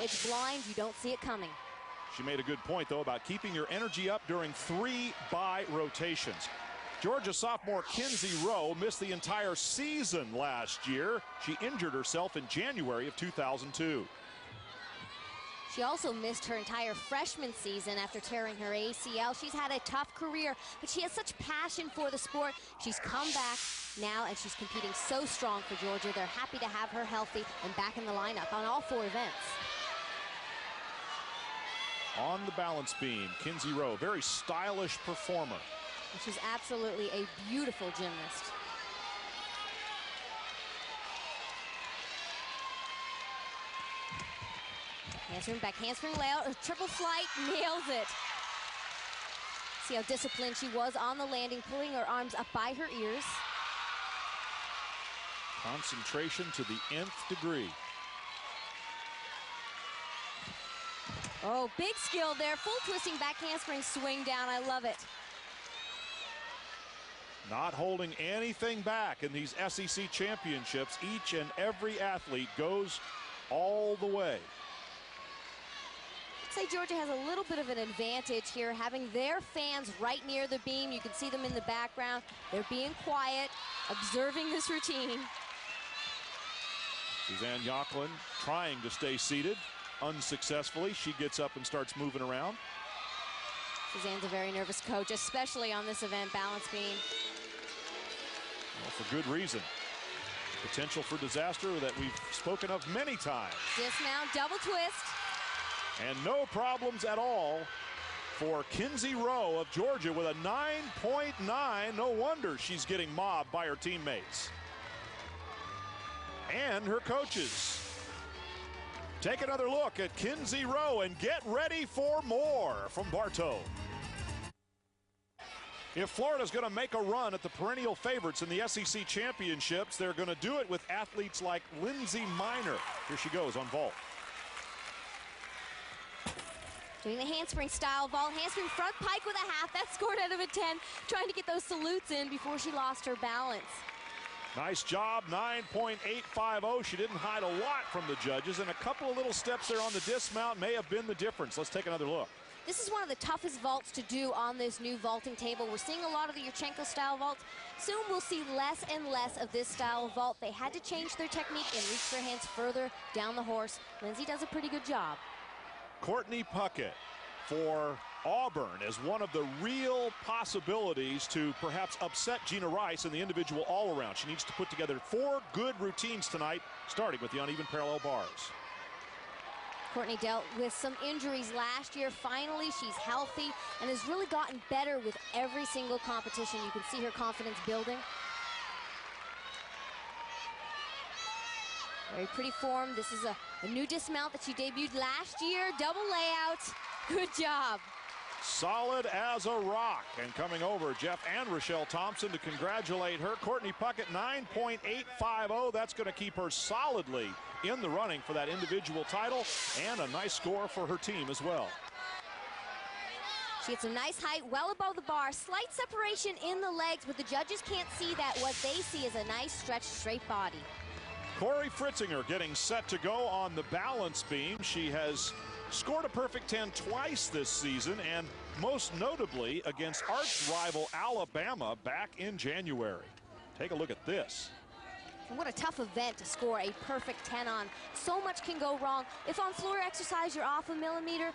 stage blind. You don't see it coming. She made a good point, though, about keeping your energy up during 3-by rotations. Georgia sophomore Kinsey Rowe missed the entire season last year. She injured herself in January of 2002. She also missed her entire freshman season after tearing her ACL. She's had a tough career, but she has such passion for the sport. She's come back now, and she's competing so strong for Georgia. They're happy to have her healthy and back in the lineup on all 4 events. On the balance beam, Kinsey Rowe, very stylish performer. And she's absolutely a beautiful gymnast. Handspring, back handspring layout, a triple flight, nails it. See how disciplined she was on the landing, pulling her arms up by her ears. Concentration to the nth degree. Oh, big skill there. Full twisting back handspring swing down. I love it. Not holding anything back in these SEC championships. Each and every athlete goes all the way. I'd say Georgia has a little bit of an advantage here, having their fans right near the beam. You can see them in the background. They're being quiet, observing this routine. Suzanne Yocklin trying to stay seated. Unsuccessfully, she gets up and starts moving around. Suzanne's a very nervous coach, especially on this event, balance beam. Well, for good reason. Potential for disaster that we've spoken of many times. Dismount, double twist. And no problems at all for Kinsey Rowe of Georgia with a 9.9. No wonder she's getting mobbed by her teammates and her coaches. Take another look at Kinsey Rowe and get ready for more from Bartow. If Florida's going to make a run at the perennial favorites in the SEC championships, they're going to do it with athletes like Lindsey Minor. Here she goes on vault. Doing the handspring style vault, handspring front pike with a half. That scored out of a 10, trying to get those salutes in before she lost her balance. Nice job, 9.850. She didn't hide a lot from the judges, and a couple of little steps there on the dismount may have been the difference. Let's take another look. This is one of the toughest vaults to do on this new vaulting table. We're seeing a lot of the Yurchenko-style vaults. Soon we'll see less and less of this style of vault. They had to change their technique and reach their hands further down the horse. Lindsey does a pretty good job. Courtney Puckett for Auburn as one of the real possibilities to perhaps upset Gina Rice in the individual all-around. She needs to put together 4 good routines tonight, starting with the uneven parallel bars. Courtney dealt with some injuries last year. Finally, she's healthy and has really gotten better with every single competition. You can see her confidence building. Very pretty form. This is a new dismount that she debuted last year. Double layout. Good job. Solid as a rock. And coming over, Jeff and Rochelle Thompson to congratulate her. Courtney Puckett, 9.850. That's going to keep her solidly in the running for that individual title, and a nice score for her team as well. She gets a nice height well above the bar. Slight separation in the legs, but the judges can't see that. What they see is a nice stretched straight body. Corey Fritzinger getting set to go on the balance beam. She has scored a perfect 10 twice this season, and most notably against arch rival Alabama back in January. Take a look at this. What a tough event to score a perfect 10 on. So much can go wrong. If on floor exercise you're off a millimeter,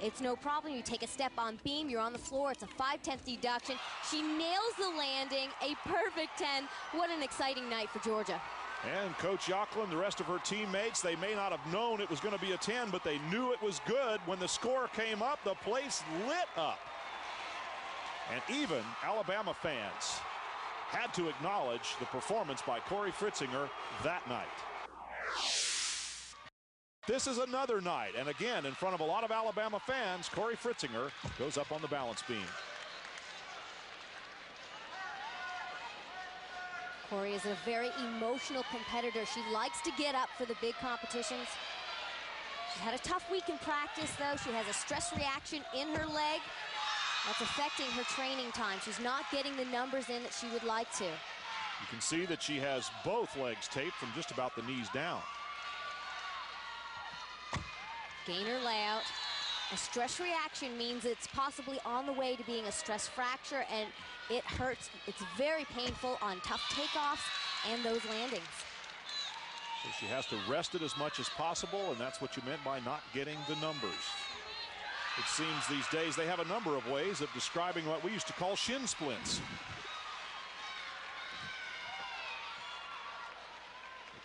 it's no problem. You take a step on beam, you're on the floor. It's a 5/10 deduction. She nails the landing, a perfect 10. What an exciting night for Georgia. And Coach Yocklin, the rest of her teammates, they may not have known it was going to be a 10, but they knew it was good. When the score came up, the place lit up. And even Alabama fans had to acknowledge the performance by Corey Fritzinger that night. This is another night, and again, in front of a lot of Alabama fans, Corey Fritzinger goes up on the balance beam. Corey is a very emotional competitor. She likes to get up for the big competitions. She's had a tough week in practice, though. She has a stress reaction in her leg. That's affecting her training time. She's not getting the numbers in that she would like to. You can see that she has both legs taped from just about the knees down. Gainer layout. A stress reaction means it's possibly on the way to being a stress fracture, and it hurts. It's very painful on tough takeoffs and those landings. So she has to rest it as much as possible, and that's what you meant by not getting the numbers. It seems these days they have a number of ways of describing what we used to call shin splints.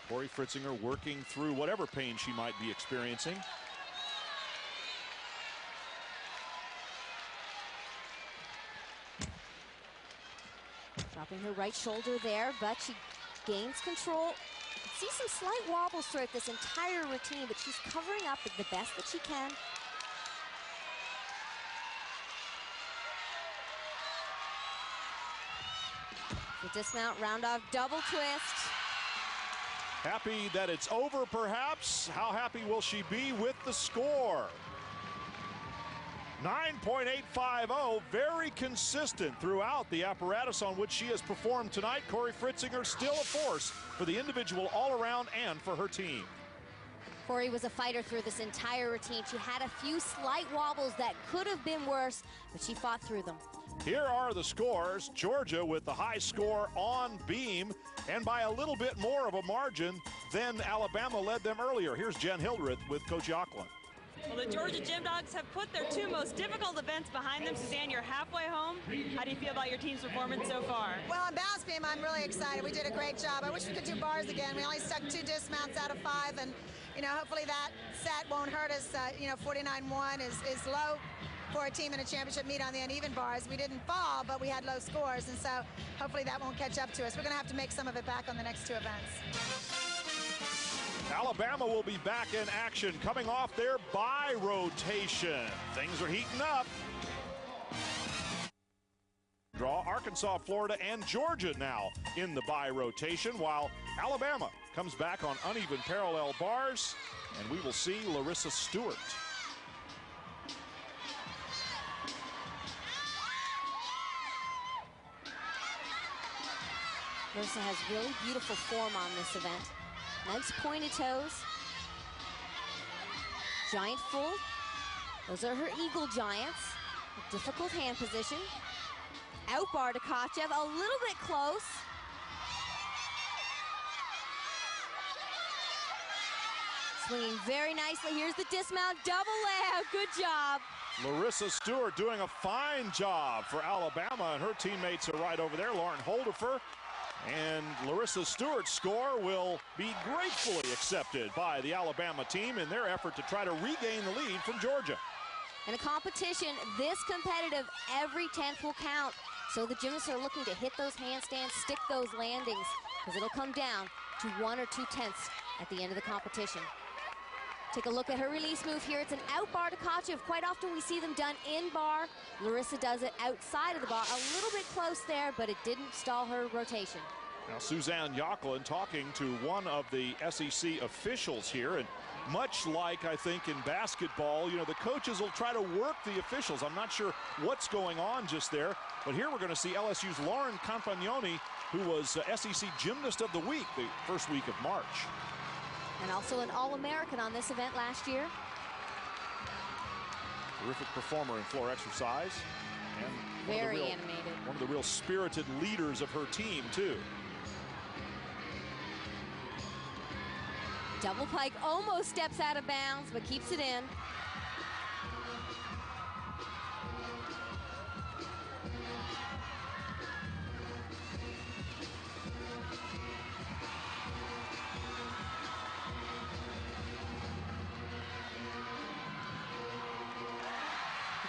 Corey Fritzinger working through whatever pain she might be experiencing. Dropping her right shoulder there, but she gains control. You can see some slight wobbles throughout this entire routine, but she's covering up the best that she can. The dismount, round off, double twist. Happy that it's over, perhaps. How happy will she be with the score? 9.850, very consistent throughout the apparatus on which she has performed tonight. Corey Fritzinger still a force for the individual all-around and for her team. Corey was a fighter through this entire routine. She had a few slight wobbles that could have been worse, but she fought through them. Here are the scores. Georgia with the high score on beam, and by a little bit more of a margin than Alabama led them earlier. Here's Jen Hildreth with Coach Yocklin. Well, the Georgia Gym Dogs have put their two most difficult events behind them. Suzanne, you're halfway home. How do you feel about your team's performance so far? Well, on balance beam, I'm really excited. We did a great job. I wish we could do bars again. We only stuck 2 dismounts out of 5, and hopefully that set won't hurt us. 49-1 is low for a team in a championship meet on the uneven bars. We didn't fall, but we had low scores, and so hopefully that won't catch up to us. We're going to have to make some of it back on the next 2 events. Alabama will be back in action coming off their bye rotation. Things are heating up. Draw Arkansas, Florida, and Georgia now in the bye rotation, while Alabama comes back on uneven parallel bars, and we will see Larissa Stewart. Larissa has really beautiful form on this event. Nice pointed toes. Giant full. Those are her eagle giants. A difficult hand position. Out bar to Kachev, a little bit close. Swinging very nicely. Here's the dismount, double layout, good job. Larissa Stewart doing a fine job for Alabama, and her teammates are right over there. Lauren Holdifer and Larissa Stewart's score will be gratefully accepted by the Alabama team in their effort to try to regain the lead from Georgia. In a competition this competitive, every 10th will count. So the gymnasts are looking to hit those handstands, stick those landings, because it'll come down to 1 or 2 tenths at the end of the competition. Take a look at her release move here. It's an out bar to Kachev. Quite often we see them done in bar. Larissa does it outside of the bar. A little bit close there, but it didn't stall her rotation. Now Suzanne Yocklin talking to one of the SEC officials here, and much like I think in basketball, the coaches will try to work the officials. I'm not sure what's going on just there, but here we're going to see LSU's Lauren Campagnoni, who was SEC Gymnast of the Week the first week of March. And also an All-American on this event last year. Terrific performer in floor exercise. And very animated. One of the real spirited leaders of her team, too. Double pike almost steps out of bounds, but keeps it in.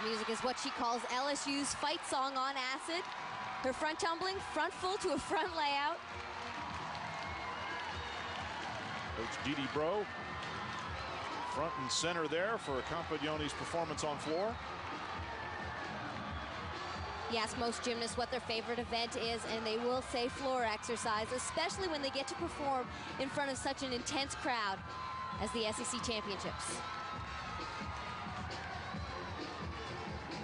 The music is what she calls LSU's fight song on acid. Her front tumbling, front full to a front layout. Coach Dee Bro, front and center there for Campagnoni's performance on floor. You ask most gymnasts what their favorite event is, and they will say floor exercise, especially when they get to perform in front of such an intense crowd as the SEC Championships.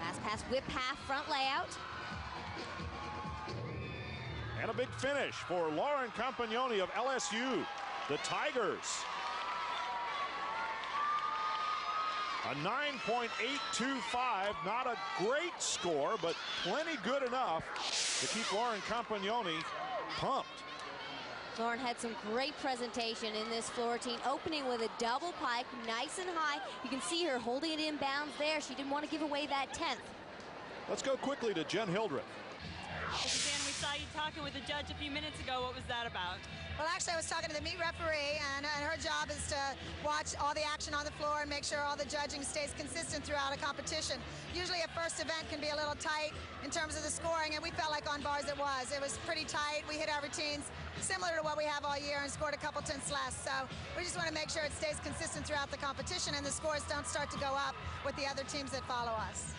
Last pass, whip half, front layout. And a big finish for Lauren Campagnoni of LSU. The Tigers A 9.825, not a great score, but plenty good enough to keep Lauren Campagnoni pumped. Lauren had some great presentation in this floor routine, opening with a double pike, nice and high. You can see her holding it in bounds there. She didn't want to give away that 10th. Let's go quickly to Jen Hildreth. Well, Suzanne, we saw you talking with the judge a few minutes ago. What was that about? Well, actually, I was talking to the meet referee, and her job is to watch all the action on the floor and make sure all the judging stays consistent throughout a competition. Usually a first event can be a little tight in terms of the scoring, and we felt like on bars it was. It was pretty tight. We hit our routines similar to what we have all year and scored a couple tenths less. So we just want to make sure it stays consistent throughout the competition and the scores don't start to go up with the other teams that follow us.